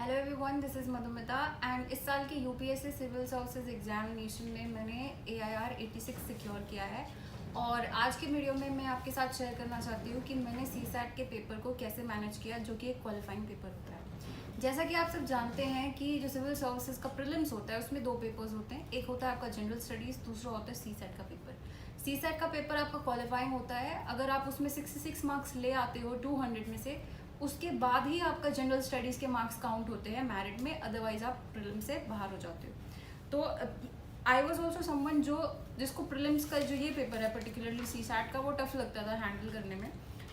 Hello everyone, this is Madhumita and इस साल के यूपीएससी सिविल सर्विसेज एग्जामिनेशन में मैंने AIR 86 सिक्योर किया है। और आज के वीडियो में मैं आपके साथ शेयर करना चाहती हूँ कि मैंने CSAT के पेपर को कैसे मैनेज किया, जो कि एक क्वालिफाइंग पेपर होता है। जैसा कि आप सब जानते हैं कि जो सिविल सर्विसेज का प्रीलिम्स होता है उसमें दो पेपर्स होते हैं। एक होता है आपका जनरल स्टडीज़, दूसरा होता है CSAT का पेपर। CSAT का पेपर आपका क्वालिफाइंग होता है। अगर आप उसमें 66 मार्क्स ले आते हो 200 में से, उसके बाद ही आपका जनरल स्टडीज़ के मार्क्स काउंट होते हैं मेरिट में, अदरवाइज आप प्रीलिम से बाहर हो जाते हो। तो आई वॉज ऑल्सो समवन जिसको प्रीलिम्स का जो ये पेपर है पर्टिकुलरली CSAT का, वो टफ लगता था हैंडल करने में।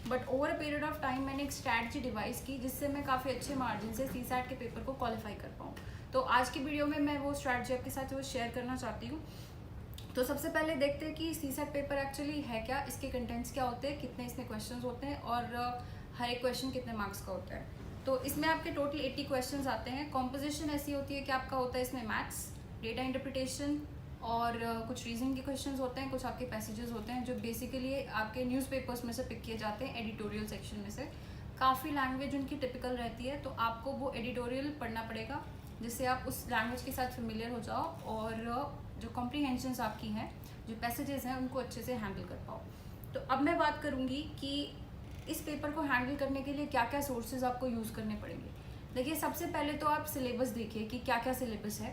But over a period of time मैंने एक स्ट्रैटेजी डिवाइस की जिससे मैं काफ़ी अच्छे मार्जिन से CSAT के पेपर को क्वालिफाई कर पाऊँ। तो आज की वीडियो में मैं वो स्ट्रैटेजी आपके साथ वो शेयर करना चाहती हूँ। तो सबसे पहले देखते हैं कि CSAT पेपर एक्चुअली है क्या, इसके कंटेंट्स क्या होते हैं, कितने इसमें क्वेश्चंस होते हैं और हर एक क्वेश्चन कितने मार्क्स का होता है। तो इसमें आपके टोटल 80 क्वेश्चंस आते हैं। कॉम्पोजिशन ऐसी होती है कि आपका होता है इसमें मैथ्स, डेटा इंटरप्रिटेशन और कुछ रीजनिंग के क्वेश्चंस होते हैं, कुछ आपके पैसेजेस होते हैं जो बेसिकली आपके न्यूज़पेपर्स में से पिक किए जाते हैं, एडिटोरियल सेक्शन में से। काफ़ी लैंग्वेज उनकी टिपिकल रहती है, तो आपको वो एडिटोरियल पढ़ना पड़ेगा जिससे आप उस लैंग्वेज के साथ फेमिलियर हो जाओ और जो कॉम्प्रीहेंशंस आपकी हैं, जो पैसेजेस हैं, उनको अच्छे से हैंडल कर पाओ। तो अब मैं बात करूँगी कि इस पेपर को हैंडल करने के लिए क्या क्या सोर्सेज आपको यूज़ करने पड़ेंगे। देखिए, सबसे पहले तो आप सिलेबस देखिए कि क्या क्या सिलेबस है,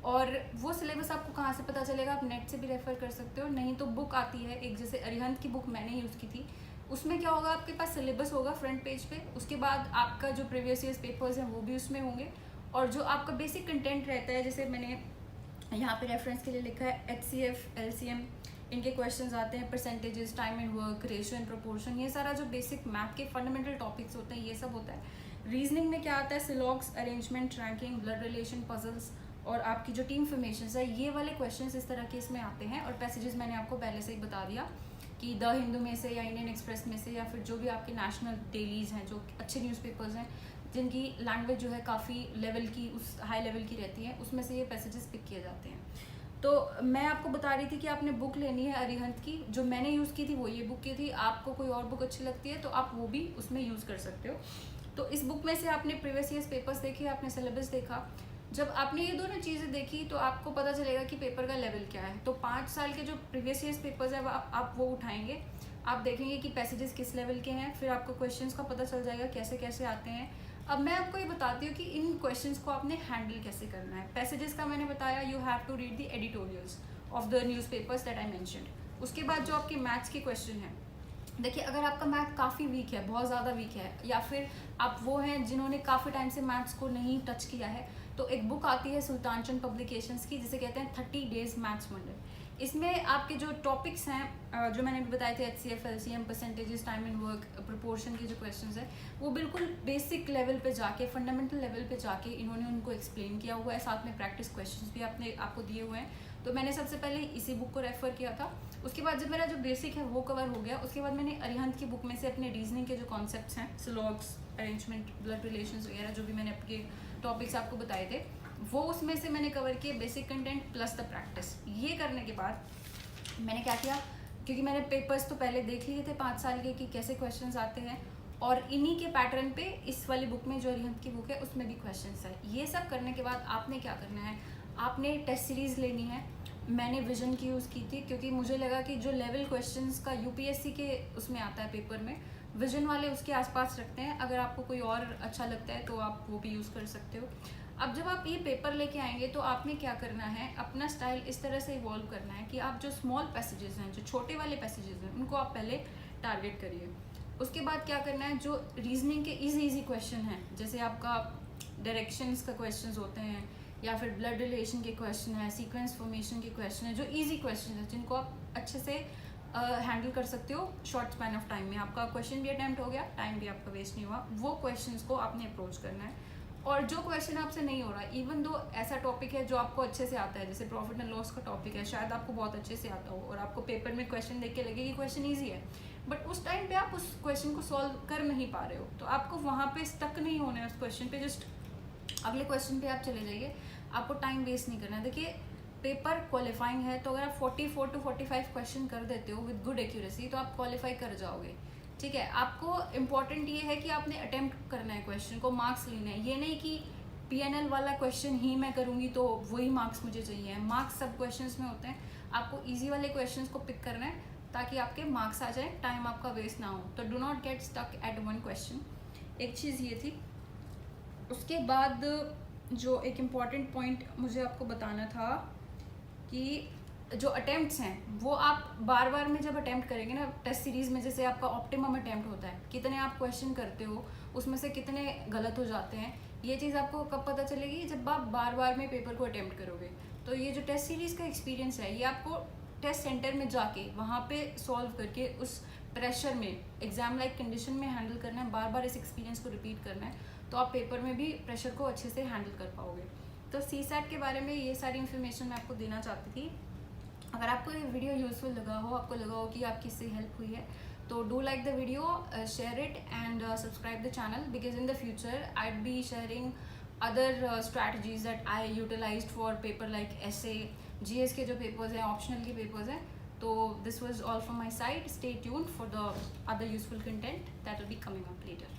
और वो सिलेबस आपको कहाँ से पता चलेगा। आप नेट से भी रेफ़र कर सकते हो, नहीं तो बुक आती है एक, जैसे अरिहंत की बुक मैंने यूज़ की थी। उसमें क्या होगा, आपके पास सिलेबस होगा फ्रंट पेज पे, उसके बाद आपका जो प्रीवियस ईयर्स पेपर्स हैं वो भी उसमें होंगे, और जो आपका बेसिक कंटेंट रहता है, जैसे मैंने यहाँ पे रेफरेंस के लिए लिखा है HCF, LCM, इनके क्वेश्चंस आते हैं, percentages, time and work, ratio and proportion, ये सारा जो बेसिक मैथ के फंडामेंटल टॉपिक्स होते हैं ये सब होता है। रीजनिंग में क्या आता है, syllogisms, arrangement, ranking, blood relation, puzzles और आपकी जो टीम फॉर्मेशंस है, ये वाले क्वेश्चंस इस तरह के इसमें आते हैं। और पैसेजेस मैंने आपको पहले से ही बता दिया कि द हिंदू में से या इंडियन एक्सप्रेस में से, या फिर जो भी आपके नेशनल डेलीज़ हैं, जो अच्छे न्यूज़पेपर्स हैं जिनकी लैंग्वेज जो है काफ़ी लेवल की, उस हाई लेवल की रहती है, उसमें से ये पैसेजेस पिक किए जाते हैं। तो मैं आपको बता रही थी कि आपने बुक लेनी है अरिहंत की। जो मैंने यूज़ की थी वो ये बुक की थी। आपको कोई और बुक अच्छी लगती है तो आप वो भी उसमें यूज़ कर सकते हो। तो इस बुक में से आपने प्रीवियस ईयर्स पेपर्स देखे, आपने सिलेबस देखा। जब आपने ये दोनों चीज़ें देखी तो आपको पता चलेगा कि पेपर का लेवल क्या है। तो 5 साल के जो प्रीवियस ईयर्स पेपर्स है आप वो उठाएंगे, आप देखेंगे कि पैसेजेस किस लेवल के हैं, फिर आपको क्वेश्चंस का पता चल जाएगा कैसे कैसे आते हैं। अब मैं आपको ये बताती हूँ कि इन क्वेश्चंस को आपने हैंडल कैसे करना है। पैसेजेस का मैंने बताया, you have to read the editorials of the newspapers that I mentioned. उसके बाद जो आपके मैथ्स के क्वेश्चन हैं, देखिए अगर आपका मैथ काफ़ी वीक है, बहुत ज़्यादा वीक है, या फिर आप वो हैं जिन्होंने काफ़ी टाइम से मैथ्स को नहीं टच किया है, तो एक बुक आती है सुल्तान चंद पब्लिकेशंस की जिसे कहते हैं 30 डेज मैथ्स वंडर। इसमें आपके जो टॉपिक्स हैं जो मैंने भी बताए थे, HCF, LCM, percentages, time and work, proportion के जो क्वेश्चंस हैं, वो बिल्कुल बेसिक लेवल पे जाके, फंडामेंटल लेवल पे जाके इन्होंने उनको एक्सप्लेन किया हुआ है। साथ में प्रैक्टिस क्वेश्चंस भी आपको दिए हुए हैं। तो मैंने सबसे पहले इसी बुक को रेफ़र किया था। उसके बाद जब मेरा जो बेसिक है वो कवर हो गया, उसके बाद मैंने अरिहंत की बुक में से अपने रीजनिंग के जो कॉन्सेप्ट्स हैं, सिलॉग्स, अरेंजमेंट, ब्लड रिलेशंस वगैरह, जो भी मैंने आपके टॉपिक्स आपको बताए थे, वो उसमें से मैंने कवर किए, basic content plus the practice. ये करने के बाद मैंने क्या किया, क्योंकि मैंने पेपर्स तो पहले देख लिए थे 5 साल के कि कैसे क्वेश्चंस आते हैं, और इन्हीं के पैटर्न पे इस वाली बुक में, जो अरिहंत की बुक है, उसमें भी क्वेश्चंस है। ये सब करने के बाद आपने क्या करना है, आपने टेस्ट सीरीज़ लेनी है। मैंने विजन की यूज़ की थी क्योंकि मुझे लगा कि जो लेवल क्वेश्चंस का UPSC के उसमें आता है पेपर में, विजन वाले उसके आसपास रखते हैं। अगर आपको कोई और अच्छा लगता है तो आप वो भी यूज़ कर सकते हो। अब जब आप ये पेपर लेके आएंगे तो आपने क्या करना है, अपना स्टाइल इस तरह से इवॉल्व करना है कि आप जो स्मॉल पैसेजेस हैं, जो छोटे वाले पैसेजेस हैं, उनको आप पहले टारगेट करिए। उसके बाद क्या करना है, जो रीजनिंग के इजी क्वेश्चन हैं, जैसे आपका डायरेक्शंस का क्वेश्चन होते हैं, या फिर ब्लड रिलेशन के क्वेश्चन है, सीक्वेंस फॉर्मेशन के क्वेश्चन है, जो इजी क्वेश्चन है जिनको आप अच्छे से हैंडल कर सकते हो शॉर्ट स्पैन ऑफ टाइम में। आपका क्वेश्चन भी अटैम्प्ट हो गया, टाइम भी आपका वेस्ट नहीं हुआ। वो क्वेश्चंस को आपने अप्रोच करना है। और जो क्वेश्चन आपसे नहीं हो रहा, इवन दो ऐसा टॉपिक है जो आपको अच्छे से आता है, जैसे प्रॉफिट एंड लॉस का टॉपिक है, शायद आपको बहुत अच्छे से आता हो और आपको पेपर में क्वेश्चन देख के लगे कि क्वेश्चन ईजी है, बट उस टाइम पे आप उस क्वेश्चन को सॉल्व कर नहीं पा रहे हो, तो आपको वहाँ पे स्टक नहीं होना है उस क्वेश्चन पे, जस्ट अगले क्वेश्चन पे आप चले जाइए। आपको टाइम वेस्ट नहीं करना है। देखिए, पेपर क्वालिफाइंग है, तो अगर आप 44 to 45 क्वेश्चन कर देते हो विद गुड एक्यूरेसी, तो आप क्वालिफाई कर जाओगे। ठीक है, आपको इम्पॉर्टेंट ये है कि आपने अटेम्प्ट करना है, क्वेश्चन को मार्क्स लेने हैं। ये नहीं कि PNL वाला क्वेश्चन ही मैं करूँगी तो वही मार्क्स मुझे चाहिए। मार्क्स सब क्वेश्चंस में होते हैं, आपको ईजी वाले क्वेश्चंस को पिक करना है ताकि आपके मार्क्स आ जाए, टाइम आपका वेस्ट ना हो। तो do not get stuck at one question. एक चीज़ ये थी। उसके बाद जो एक इम्पॉर्टेंट पॉइंट मुझे आपको बताना था कि जो अटेम्प्ट्स हैं वो आप बार बार में जब अटेम्प्ट करेंगे ना टेस्ट सीरीज़ में, जैसे आपका ऑप्टिमम अटेम्प्ट होता है, कितने आप क्वेश्चन करते हो उसमें से कितने गलत हो जाते हैं, ये चीज़ आपको कब पता चलेगी, जब आप बार बार में पेपर को अटेम्प्ट करोगे। तो ये जो टेस्ट सीरीज़ का एक्सपीरियंस है ये आपको टेस्ट सेंटर में जाके वहाँ पे सॉल्व करके उस प्रेशर में एग्जाम लाइक कंडीशन में हैंडल करना है, बार बार इस एक्सपीरियंस को रिपीट करना है, तो आप पेपर में भी प्रेशर को अच्छे से हैंडल कर पाओगे। तो CSAT के बारे में ये सारी इन्फॉर्मेशन मैं आपको देना चाहती थी। अगर आपको ये वीडियो यूजफुल लगा हो, आपको लगा हो कि आपकी इससे हेल्प हुई है, तो do like the video, share it and subscribe the channel, because in the future I will be sharing other strategies that I utilized for paper like essay, GS के जो पेपर्स हैं, ऑप्शनल के papers हैं। तो this was all from my side. Stay tuned for the other useful content that will be coming up later.